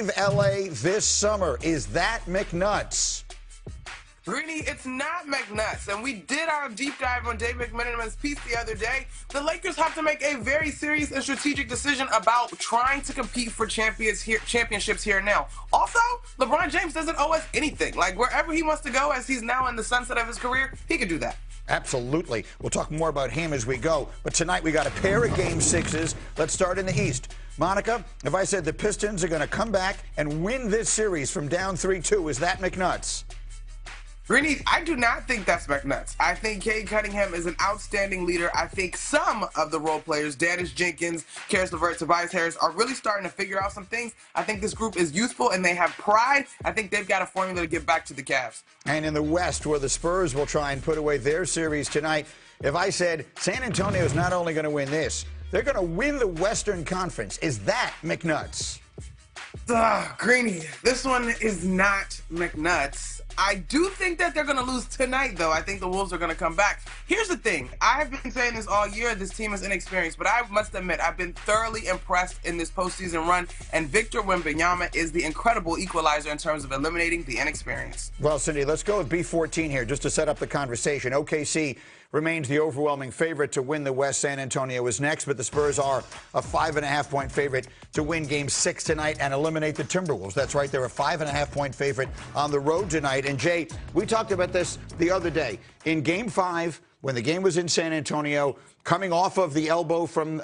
LA this summer. Is that McNuts? Greeny, it's not McNuts, and we did our deep dive on Dave McMenamin's piece the other day. The Lakers have to make a very serious and strategic decision about trying to compete for championships here and now. Also, LeBron James doesn't owe us anything. Like, wherever he wants to go as he's now in the sunset of his career, he could do that. Absolutely. We'll talk more about him as we go. But tonight we got a pair of Game 6s. Let's start in the East. Monica, if I said the Pistons are going to come back and win this series from down 3-2, is that McNuts? Greeny, I do not think that's McNuts. I think Cade Cunningham is an outstanding leader. I think some of the role players, Dennis Jenkins, Karis LeVert, Tobias Harris, are really starting to figure out some things. I think this group is youthful and they have pride. I think they've got a formula to get back to the Cavs. And in the West, where the Spurs will try and put away their series tonight, if I said San Antonio is not only going to win this, they're going to win the Western Conference, is that McNuts? Greeny, this one is not McNuts. I do think that they're going to lose tonight, though. I think the Wolves are going to come back. Here's the thing. I have been saying this all year. This team is inexperienced, but I must admit, I've been thoroughly impressed in this postseason run, and Victor Wembanyama is the incredible equalizer in terms of eliminating the inexperience. Well, Cindy, let's go with B14 here just to set up the conversation. OKC remains the overwhelming favorite to win the West. San Antonio is next, but the Spurs are a 5.5-point favorite to win Game 6 tonight and eliminate the Timberwolves. That's right, they're a 5.5-point favorite on the road tonight. And Jay, we talked about this the other day. In Game 5, when the game was in San Antonio, coming off of the elbow from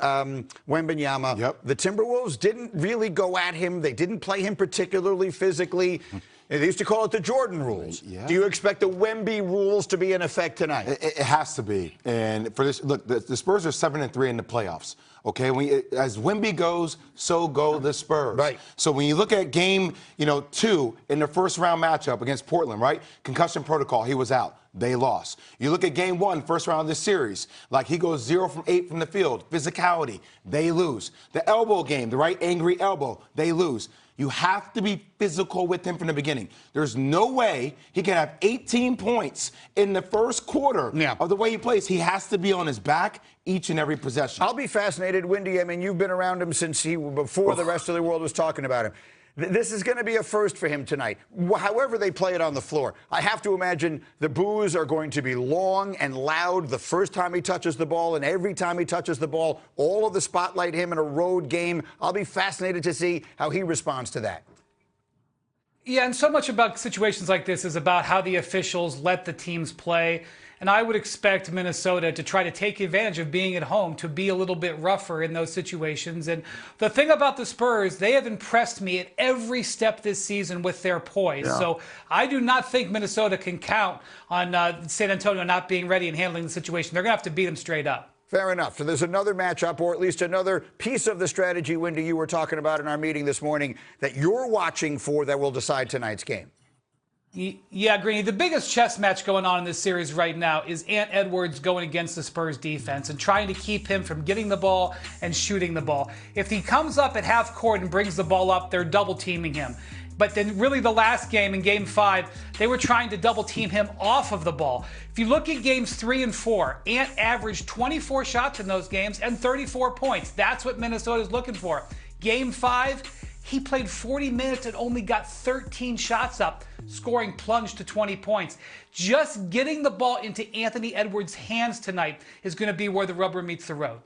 Wembanyama, the Timberwolves didn't really go at him. They didn't play him particularly physically. They used to call it the Jordan rules. Yeah. Do you expect the Wemby rules to be in effect tonight? It has to be. And for this, look, the Spurs are 7-3 in the playoffs. Okay, as Wemby goes, so go the Spurs. Right. So when you look at game, 2 in the first round matchup against Portland, right? Concussion protocol, he was out. They lost. You look at game 1, first round of this series, like he goes 0 from 8 from the field. Physicality, they lose. The elbow game, the right angry elbow, they lose. You have to be physical with him from the beginning. There's no way he can have 18 points in the first quarter of the way he plays. He has to be on his back each and every possession. I'll be fascinated, Wendy. I mean, you've been around him since before the rest of the world was talking about him. This is going to be a first for him tonight, however they play it on the floor. I have to imagine the boos are going to be long and loud the first time he touches the ball, and every time he touches the ball, all of the spotlight him in a road game. I'll be fascinated to see how he responds to that. Yeah, and so much about situations like this is about how the officials let the teams play. And I would expect Minnesota to try to take advantage of being at home to be a little bit rougher in those situations. And the thing about the Spurs, they have impressed me at every step this season with their poise. Yeah. So I do not think Minnesota can count on San Antonio not being ready and handling the situation. They're going to have to beat them straight up. Fair enough. So there's another matchup, or at least another piece of the strategy, Wendy, you were talking about in our meeting this morning, that you're watching for that will decide tonight's game. Yeah, Greeny, the biggest chess match going on in this series right now is Ant Edwards going against the Spurs defense and trying to keep him from getting the ball and shooting the ball. If he comes up at half court and brings the ball up, they're double teaming him. But then really the last game, in Game 5, they were trying to double team him off of the ball. If you look at Games 3 and 4, Ant averaged 24 shots in those games and 34 points. That's what Minnesota's looking for. Game 5, he played 40 minutes and only got 13 shots up, scoring plunged to 20 points. Just getting the ball into Anthony Edwards' hands tonight is going to be where the rubber meets the road.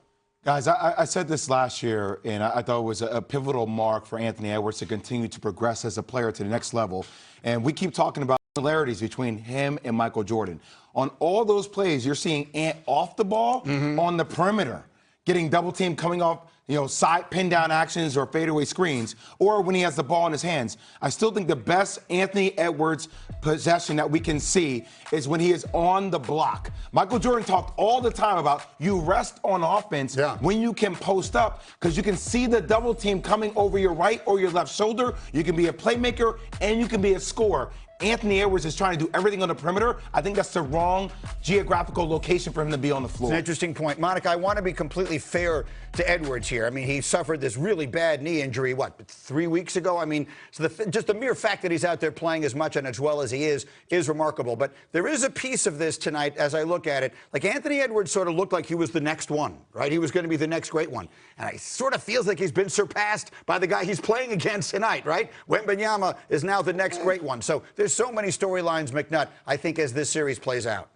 Guys, I said this last year, and I thought it was a pivotal mark for Anthony Edwards to continue to progress as a player to the next level. And we keep talking about similarities between him and Michael Jordan. On all those plays, you're seeing Ant off the ball on the perimeter, getting double team coming off, side pin down actions or fadeaway screens, or when he has the ball in his hands. I still think the best Anthony Edwards possession that we can see is when he is on the block. Michael Jordan talked all the time about you rest on offense when you can post up, because you can see the double team coming over your right or your left shoulder. You can be a playmaker and you can be a scorer. Anthony Edwards is trying to do everything on the perimeter, I think that's the wrong geographical location for him to be on the floor. It's an interesting point. Monica, I want to be completely fair to Edwards here. I mean, he suffered this really bad knee injury, 3 weeks ago? I mean, so just the mere fact that he's out there playing as much and as well as he is remarkable. But there is a piece of this tonight, as I look at it, like Anthony Edwards sort of looked like he was the next one, right? He was going to be the next great one. And it sort of feels like he's been surpassed by the guy he's playing against tonight, right? Wembanyama is now the next great one. So there's so many storylines, McNutt, I think, as this series plays out.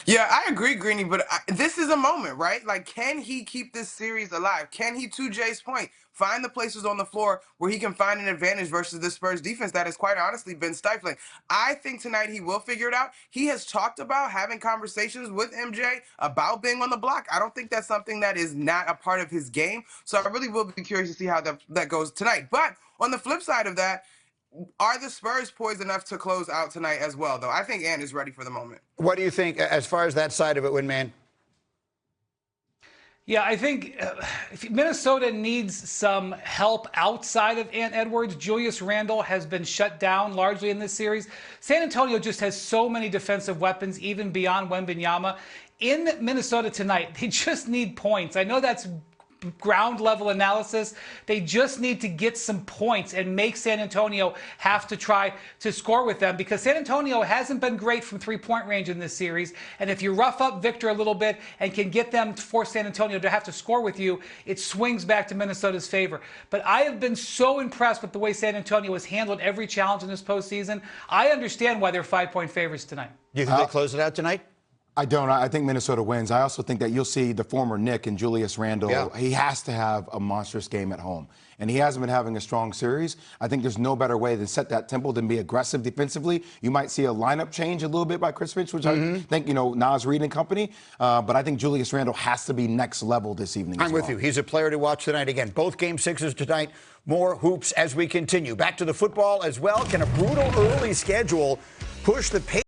Yeah, I agree, Greeny, but this is a moment, right? Like, can he keep this series alive? Can he, to Jay's point, find the places on the floor where he can find an advantage versus the Spurs defense that has quite honestly been stifling? I think tonight he will figure it out. He has talked about having conversations with MJ about being on the block. I don't think that's something that is not a part of his game. So I really will be curious to see how that goes tonight. But on the flip side of that, are the Spurs poised enough to close out tonight as well, though? I think Ant is ready for the moment. What do you think as far as that side of it, Winman? Yeah, I think if Minnesota needs some help outside of Ant Edwards. Julius Randle has been shut down largely in this series. San Antonio just has so many defensive weapons, even beyond Wembanyama. In Minnesota tonight, they just need points. I know that's ground level analysis. They just need to get some points and make San Antonio have to try to score with them, because San Antonio hasn't been great from three-point range in this series. And if you rough up Victor a little bit and can get them to force San Antonio to have to score with you, it swings back to Minnesota's favor. But I have been so impressed with the way San Antonio has handled every challenge in this postseason. I understand why they're 5-point favorites tonight. Do you think they close it out tonight? I don't. I think Minnesota wins. I also think that you'll see the former Nick and Julius Randle. Yeah. He has to have a monstrous game at home. And he hasn't been having a strong series. I think there's no better way than set that tempo than be aggressive defensively. You might see a lineup change a little bit by Chris Finch, which I think, Nas Reed and company. But I think Julius Randle has to be next level this evening. I'm with you. He's a player to watch tonight. Again, both Game 6s tonight. More hoops as we continue. Back to the football as well. Can a brutal early schedule push the Pacers